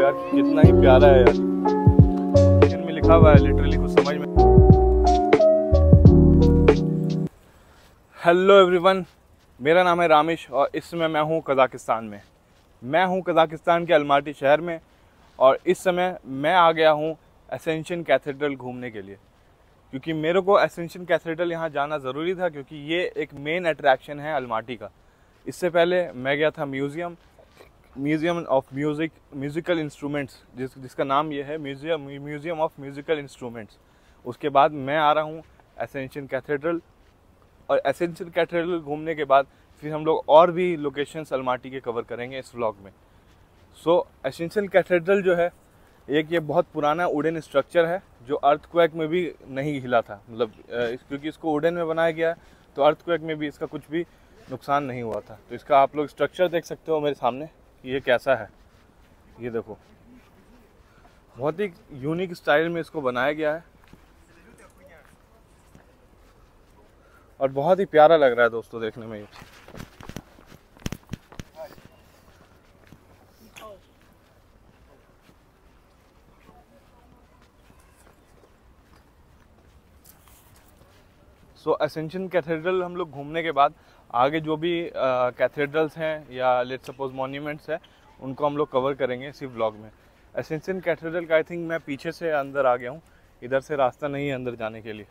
यार कितना ही प्यारा है यार। इनमें लिखा हुआ है लिटरली कुछ समझ में। हेलो एवरीवन, मेरा नाम है रामेश और इस समय मैं हूँ कज़ाकिस्तान में। मैं हूँ कज़ाकिस्तान के अलमाटी शहर में और इस समय मैं आ गया हूँ एसेंशियन कैथेड्रल घूमने के लिए, क्योंकि मेरे को एसेंशियन कैथेड्रल यहाँ जाना ज़रूरी था, क्योंकि ये एक मेन अट्रैक्शन है अलमाटी का। इससे पहले मैं गया था म्यूज़ियम ऑफ म्यूज़िकल इंस्ट्रूमेंट्स, जिसका नाम ये है म्यूज़ियम ऑफ म्यूज़िकल इंस्ट्रूमेंट्स। उसके बाद मैं आ रहा हूँ एसेंशियन कैथेड्रल, और एसेंशियन कैथेड्रल घूमने के बाद फिर हम लोग और भी लोकेशंस अलमाटी के कवर करेंगे इस व्लॉग में। सो एसेंशियन कैथेड्रल जो है ये बहुत पुराना वुडन स्ट्रक्चर है जो अर्थक्वेक में भी नहीं हिला था, मतलब क्योंकि इसको वुडन में बनाया गया है तो अर्थक्वेक में भी इसका कुछ भी नुकसान नहीं हुआ था। तो इसका आप लोग स्ट्रक्चर देख सकते हो मेरे सामने, ये कैसा है। ये देखो, बहुत ही यूनिक स्टाइल में इसको बनाया गया है और बहुत ही प्यारा लग रहा है दोस्तों देखने में ये। सो एसेंशियन कैथेड्रल हम लोग घूमने के बाद आगे जो भी कैथेड्रल्स हैं या लेट्स सपोज मॉन्यूमेंट्स हैं उनको हम लोग कवर करेंगे इसी व्लॉग में। एसेंशियन कैथेड्रल का आई थिंक मैं पीछे से अंदर आ गया हूँ, इधर से रास्ता नहीं है अंदर जाने के लिए,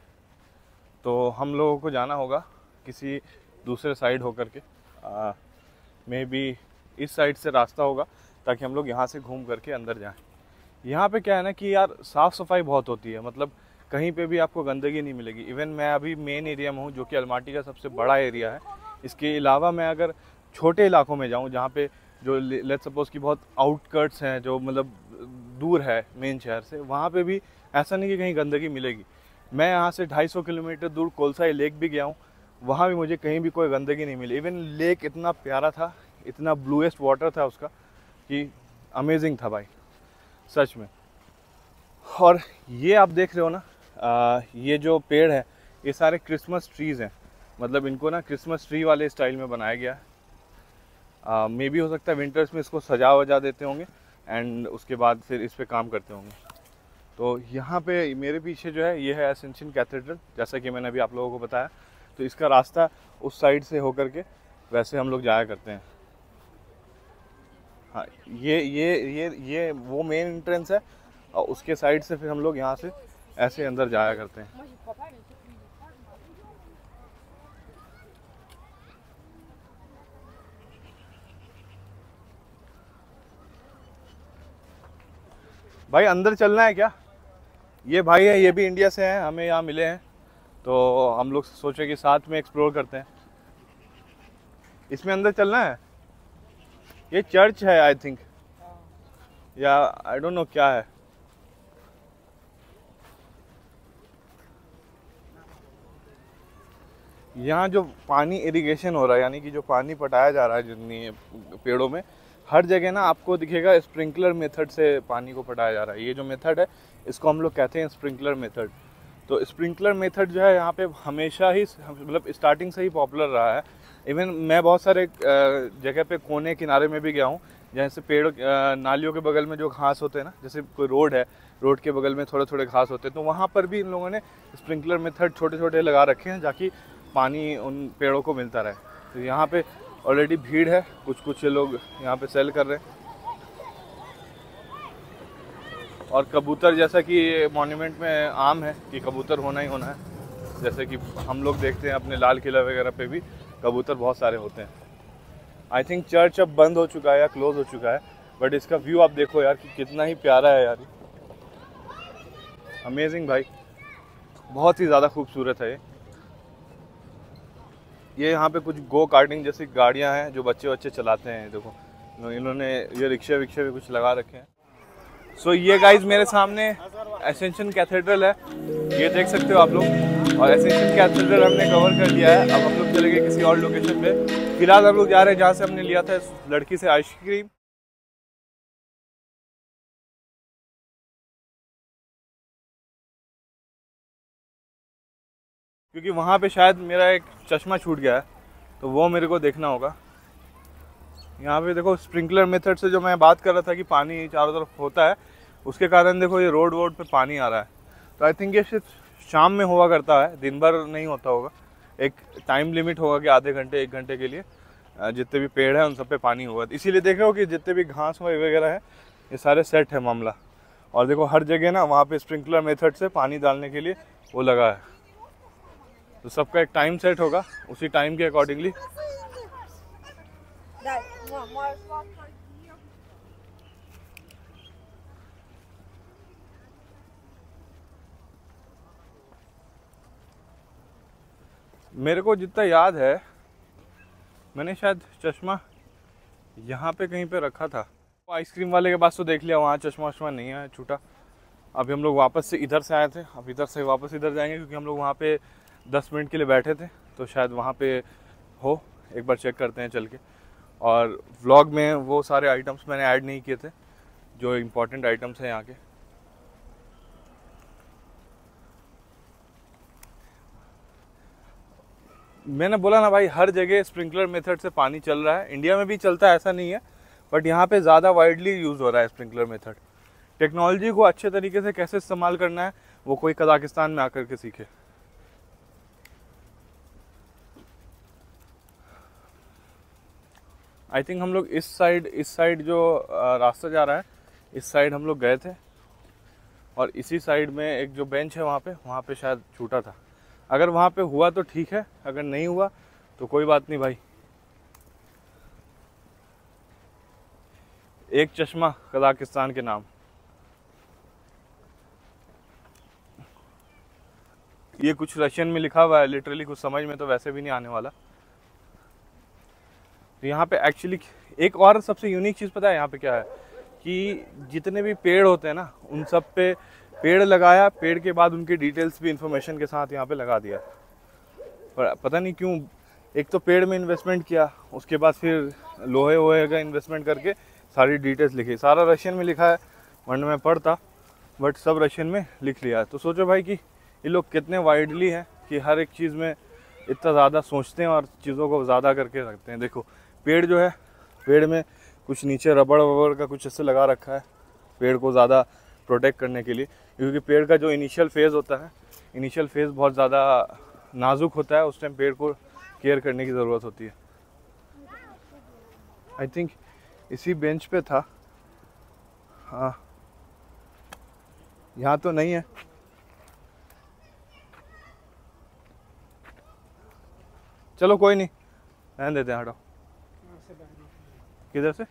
तो हम लोगों को जाना होगा किसी दूसरे साइड होकर के। मे बी इस साइड से रास्ता होगा ताकि हम लोग यहाँ से घूम करके अंदर जाएं। यहाँ पे क्या है ना कि यार साफ़ सफाई बहुत होती है, मतलब कहीं पे भी आपको गंदगी नहीं मिलेगी। इवन मैं अभी मेन एरिया में हूँ जो कि अलमाटी का सबसे बड़ा एरिया है। इसके अलावा मैं अगर छोटे इलाकों में जाऊँ जहाँ पे जो लेट्स सपोज कि बहुत आउटकट्स हैं, जो मतलब दूर है मेन शहर से, वहाँ पे भी ऐसा नहीं कि कहीं गंदगी मिलेगी। मैं यहाँ से 250 किलोमीटर दूर कोलसाई लेक भी गया हूँ, वहाँ भी मुझे कहीं भी कोई गंदगी नहीं मिली। इवन लेक इतना प्यारा था, इतना ब्लूएस्ट वाटर था उसका कि अमेजिंग था भाई सच में। और ये आप देख रहे हो ना, ये जो पेड़ है ये सारे क्रिसमस ट्रीज़ हैं, मतलब इनको ना क्रिसमस ट्री वाले स्टाइल में बनाया गया है। मे बी हो सकता है विंटर्स में इसको सजा वजा देते होंगे एंड उसके बाद फिर इस पे काम करते होंगे। तो यहाँ पे मेरे पीछे जो है ये है एसेंशियन कैथेड्रल, जैसा कि मैंने अभी आप लोगों को बताया। तो इसका रास्ता उस साइड से होकर के वैसे हम लोग जाया करते हैं। हाँ, ये वो मेन एंट्रेंस है और उसके साइड से फिर हम लोग यहाँ से ऐसे अंदर जाया करते हैं। भाई अंदर चलना है क्या? ये भाई है, ये भी इंडिया से हैं, हमें यहाँ मिले हैं तो हम लोग सोचे कि साथ में एक्सप्लोर करते हैं। इसमें अंदर चलना है। ये चर्च है आई थिंक, या आई डोंट नो क्या है। यहाँ जो पानी इरिगेशन हो रहा है, यानी कि जो पानी पटाया जा रहा है जितनी पेड़ों में, हर जगह ना आपको दिखेगा स्प्रिंकलर मेथड से पानी को पटाया जा रहा है। ये जो मेथड है इसको हम लोग कहते हैं स्प्रिंकलर मेथड। तो स्प्रिंकलर मेथड जो है यहाँ पे हमेशा ही, मतलब स्टार्टिंग से ही पॉपुलर रहा है। इवन मैं बहुत सारे जगह पे कोने किनारे में भी गया हूँ, जैसे पेड़ नालियों के बगल में जो घास होते हैं ना, जैसे कोई रोड है, रोड के बगल में थोड़े थोड़े घास होते हैं, तो वहाँ पर भी इन लोगों ने स्प्रिंकलर मेथड छोटे छोटे लगा रखे हैं ताकि पानी उन पेड़ों को मिलता रहे। तो यहाँ पे ऑलरेडी भीड़ है, कुछ लोग यहाँ पे सेल कर रहे हैं। और कबूतर, जैसा कि मॉन्यूमेंट में आम है कि कबूतर होना ही होना है, जैसे कि हम लोग देखते हैं अपने लाल किला वगैरह पे भी कबूतर बहुत सारे होते हैं। आई थिंक चर्च अब बंद हो चुका है या क्लोज हो चुका है, बट इसका व्यू आप देखो यार कि कितना ही प्यारा है यार, अमेजिंग भाई, बहुत ही ज़्यादा खूबसूरत है ये यहाँ पे कुछ गो कार्टिंग जैसी गाड़ियाँ हैं जो बच्चे चलाते हैं। देखो इन्होंने ये रिक्शे विक्शे भी कुछ लगा रखे हैं। सो ये गाइज मेरे सामने एसेंशियन कैथेड्रल है, ये देख सकते हो आप लोग। और एसेंशियन कैथेड्रल हमने कवर कर लिया है। अब हम लोग चले गए किसी और लोकेशन पे। फिलहाल हम लोग जा रहे हैं जहाँ से हमने लिया था इस लड़की से आइसक्रीम। क्योंकि वहाँ पे शायद मेरा एक चश्मा छूट गया है, तो वो मेरे को देखना होगा। यहाँ पे देखो स्प्रिंकलर मेथड से जो मैं बात कर रहा था कि पानी चारों तरफ होता है, उसके कारण देखो ये रोड वोड पे पानी आ रहा है। तो आई थिंक ये सिर्फ शाम में हुआ करता है, दिन भर नहीं होता होगा। एक टाइम लिमिट होगा कि आधे घंटे 1 घंटे के लिए जितने भी पेड़ हैं उन सब पे पानी होगा। इसीलिए देख रहे हो कि जितने भी घास वगैरह है ये सारे सेट है मामला। और देखो हर जगह ना वहाँ पे स्प्रिंकलर मेथड से पानी डालने के लिए वो लगा है। तो सबका एक टाइम सेट होगा, उसी टाइम के अकॉर्डिंगली। मेरे को जितना याद है मैंने शायद चश्मा यहाँ पे कहीं पे रखा था। आइसक्रीम वाले के पास तो देख लिया, वहाँ चश्मा वश्मा नहीं है, छूटा। अभी हम लोग वापस से इधर से आए थे, अब इधर से वापस इधर जाएंगे क्योंकि हम लोग वहाँ पे 10 मिनट के लिए बैठे थे, तो शायद वहाँ पे हो। एक बार चेक करते हैं चल के। और व्लॉग में वो सारे आइटम्स मैंने ऐड नहीं किए थे जो इम्पोर्टेंट आइटम्स हैं यहाँ के। मैंने बोला ना भाई, हर जगह स्प्रिंकलर मेथड से पानी चल रहा है। इंडिया में भी चलता है ऐसा नहीं है, बट यहाँ पे ज़्यादा वाइडली यूज़ हो रहा है स्प्रिंकलर मेथड। टेक्नोलॉजी को अच्छे तरीके से कैसे इस्तेमाल करना है वो कोई कजाकिस्तान में आकर के सीखे। आई थिंक हम लोग इस साइड जो रास्ता जा रहा है इस साइड हम लोग गए थे, और इसी साइड में एक जो बेंच है वहाँ पे शायद छूटा था। अगर वहाँ पे हुआ तो ठीक है, अगर नहीं हुआ तो कोई बात नहीं भाई। एक चश्मा कजाकिस्तान के नाम। ये कुछ रशियन में लिखा हुआ है, लिटरली कुछ समझ में तो वैसे भी नहीं आने वाला। तो यहाँ पे एक्चुअली एक और सबसे यूनिक चीज़ पता है यहाँ पे क्या है, कि जितने भी पेड़ होते हैं ना उन सब पे पेड़ लगाया, पेड़ के बाद उनकी डिटेल्स भी इंफॉर्मेशन के साथ यहाँ पे लगा दिया। पर पता नहीं क्यों, एक तो पेड़ में इन्वेस्टमेंट किया, उसके बाद फिर लोहे वोहे का इन्वेस्टमेंट करके सारी डिटेल्स लिखी। सारा रशियन में लिखा है, वरना मैं पढ़ता, बट सब रशियन में लिख लिया है। तो सोचो भाई कि ये लोग कितने वाइडली हैं कि हर एक चीज़ में इतना ज़्यादा सोचते हैं और चीज़ों को ज़्यादा करके रखते हैं। देखो पेड़ जो है, पेड़ में कुछ नीचे रबड़ वबड़ का कुछ ऐसे लगा रखा है पेड़ को ज़्यादा प्रोटेक्ट करने के लिए, क्योंकि पेड़ का जो इनिशियल फेज़ होता है, इनिशियल फेज़ बहुत ज़्यादा नाजुक होता है। उस टाइम पेड़ को केयर करने की ज़रूरत होती है। आई थिंक इसी बेंच पे था। हाँ, यहाँ तो नहीं है। चलो कोई नहीं, रहने देते हैं, हटाओ। किधर से?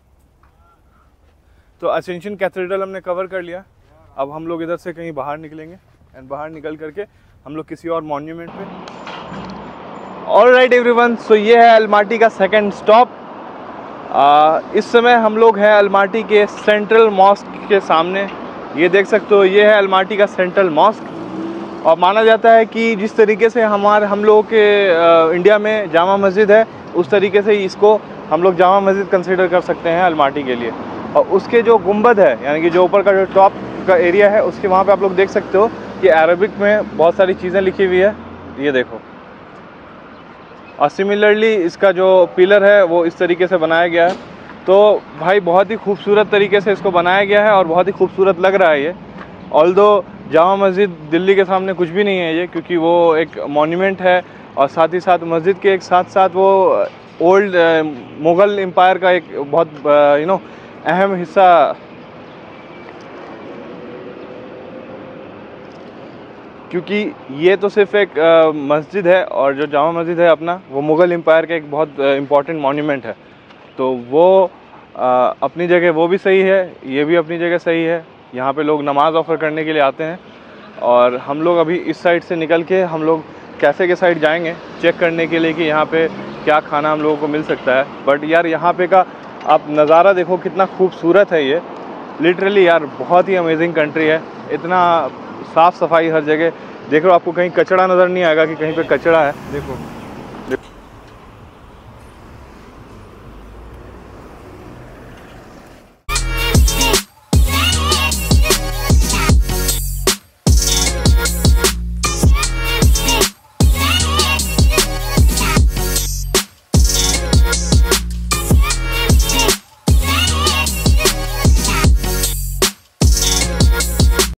तो असेंशन कैथेड्रल हमने कवर कर लिया। अब हम लोग इधर से कहीं बाहर निकलेंगे, एंड बाहर निकल करके हम लोग किसी और मॉन्यूमेंट पे। ऑलराइट एवरीवन, सो ये है अलमाटी का सेकंड स्टॉप। इस समय हम लोग हैं अलमाटी के सेंट्रल मॉस्क के सामने। ये देख सकते हो, ये है अलमाटी का सेंट्रल मॉस्क। और माना जाता है कि जिस तरीके से हम लोगों के इंडिया में जामा मस्जिद है, उस तरीके से इसको हम लोग जामा मस्जिद कंसिडर कर सकते हैं अलमाटी के लिए। और उसके जो गुंबद है, यानी कि जो ऊपर का जो टॉप का एरिया है, उसके वहाँ पे आप लोग देख सकते हो कि अरबिक में बहुत सारी चीज़ें लिखी हुई है, ये देखो। और सिमिलरली इसका जो पिलर है वो इस तरीके से बनाया गया है। तो भाई बहुत ही खूबसूरत तरीके से इसको बनाया गया है और बहुत ही खूबसूरत लग रहा है ये। ऑल्दो जामा मस्जिद दिल्ली के सामने कुछ भी नहीं है ये, क्योंकि वो एक मॉन्यूमेंट है, और साथ ही साथ मस्जिद के एक साथ साथ वो ओल्ड मुग़ल एम्पायर का एक बहुत अहम हिस्सा। क्योंकि ये तो सिर्फ एक मस्जिद है, और जो जामा मस्जिद है अपना, वो मुग़ल एम्पायर का एक बहुत इम्पॉर्टेंट मॉन्यूमेंट है। तो वो अपनी जगह वो भी सही है, ये भी अपनी जगह सही है। यहाँ पे लोग नमाज़ ऑफ़र करने के लिए आते हैं। और हम लोग अभी इस साइड से निकल के हम लोग कैफ़े के साइड जाएंगे चेक करने के लिए कि यहाँ पे क्या खाना हम लोगों को मिल सकता है। बट यार यहाँ पे का आप नज़ारा देखो कितना खूबसूरत है ये, लिटरली यार बहुत ही अमेजिंग कंट्री है। इतना साफ़ सफाई हर जगह, देख लो आपको कहीं कचरा नज़र नहीं आएगा कि कहीं पे कचरा है। देखो